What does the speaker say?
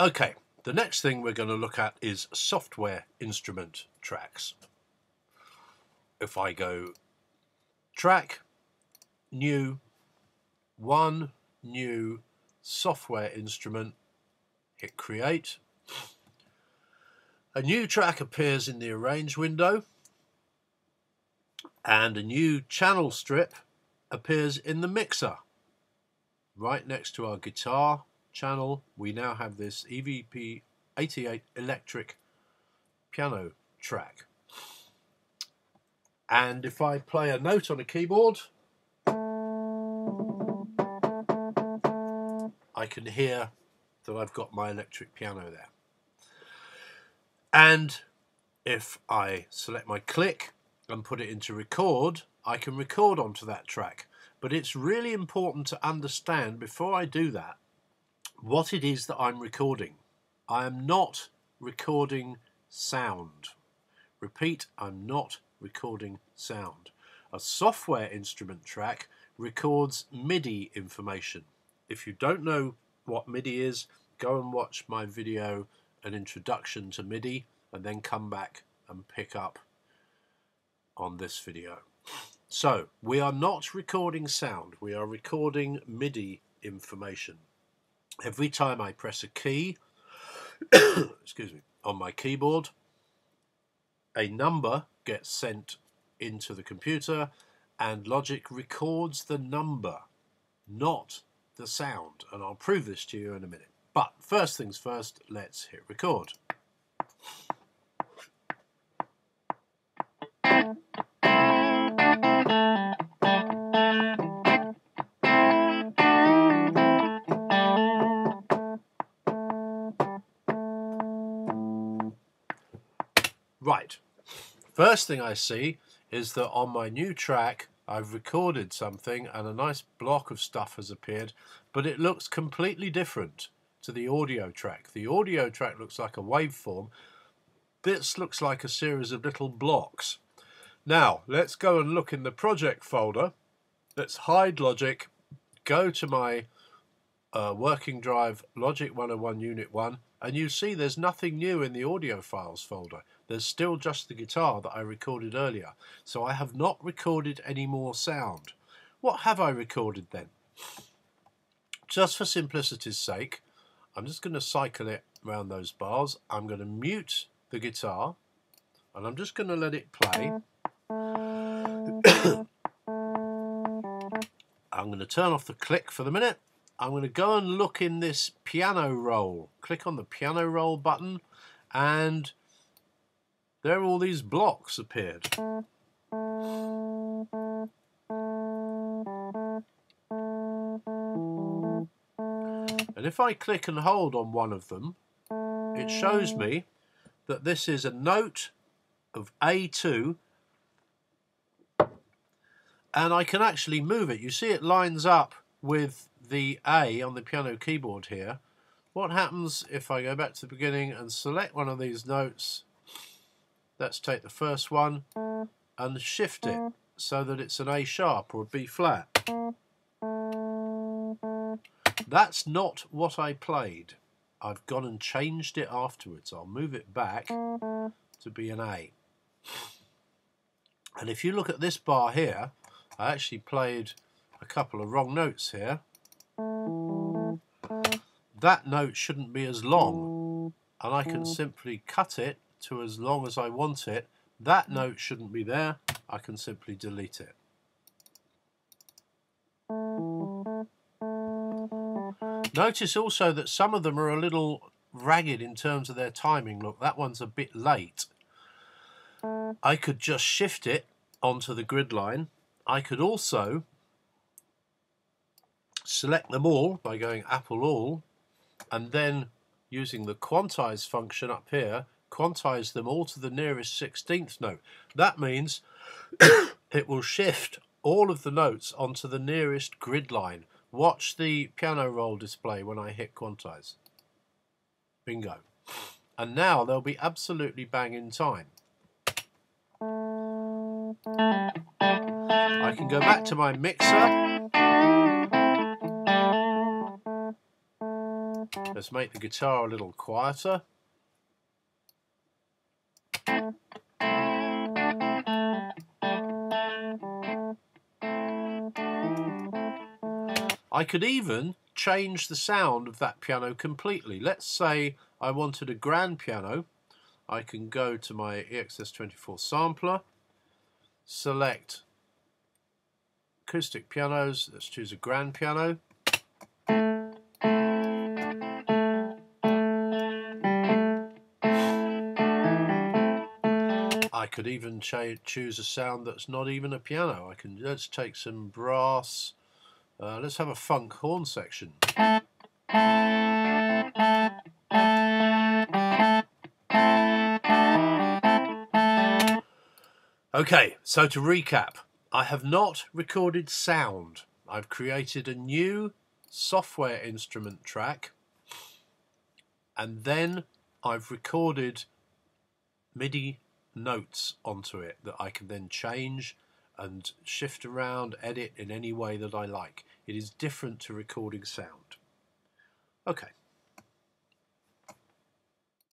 Okay, the next thing we're going to look at is software instrument tracks. If I go track, new, one, new, software instrument, hit create. A new track appears in the arrange window and a new channel strip appears in the mixer. Right next to our guitar channel, we now have this EVP 88 electric piano track. And if I play a note on a keyboard, I can hear that I've got my electric piano there. And if I select my click and put it into record, I can record onto that track. But it's really important to understand before I do that what it is that I'm recording. I am not recording sound. Repeat, I'm not recording sound. A software instrument track records MIDI information. If you don't know what MIDI is, go and watch my video, An Introduction to MIDI, and then come back and pick up on this video. So, we are not recording sound, we are recording MIDI information. Every time I press a key, excuse me, on my keyboard, a number gets sent into the computer and Logic records the number, not the sound. And I'll prove this to you in a minute. But first things first, let's hit record. Right, first thing I see is that on my new track I've recorded something and a nice block of stuff has appeared, but it looks completely different to the audio track. The audio track looks like a waveform. This looks like a series of little blocks. Now let's go and look in the project folder. Let's hide Logic, go to my working drive Logic 101 Unit 1, and you see there's nothing new in the audio files folder. There's still just the guitar that I recorded earlier. So I have not recorded any more sound. What have I recorded then? Just for simplicity's sake, I'm just going to cycle it around those bars. I'm going to mute the guitar and I'm just going to let it play. I'm going to turn off the click for the minute. I'm going to go and look in this piano roll. Click on the piano roll button and there all these blocks appeared. And if I click and hold on one of them, it shows me that this is a note of A2 and I can actually move it. You see it lines up with the A on the piano keyboard here. What happens if I go back to the beginning and select one of these notes? Let's take the first one and shift it so that it's an A sharp or a B flat. That's not what I played. I've gone and changed it afterwards. I'll move it back to be an A. And if you look at this bar here, I actually played a couple of wrong notes here. That note shouldn't be as long, and I can simply cut it to as long as I want it. That note shouldn't be there. I can simply delete it. Notice also that some of them are a little ragged in terms of their timing. Look, that one's a bit late. I could just shift it onto the grid line. I could also select them all by going Apple All and then using the quantize function up here, quantize them all to the nearest 16th note. That means it will shift all of the notes onto the nearest grid line. Watch the piano roll display when I hit quantize. Bingo. And now they'll be absolutely bang in time. I can go back to my mixer Let's make the guitar a little quieter. I could even change the sound of that piano completely. Let's say I wanted a grand piano. I can go to my EXS24 sampler, select acoustic pianos, let's choose a grand piano. I could even choose a sound that's not even a piano. Let's take some brass. Let's have a funk horn section. Okay, so to recap, I have not recorded sound. I've created a new software instrument track, and then I've recorded MIDI notes onto it that I can then change and shift around, edit in any way that I like. It is different to recording sound. Okay.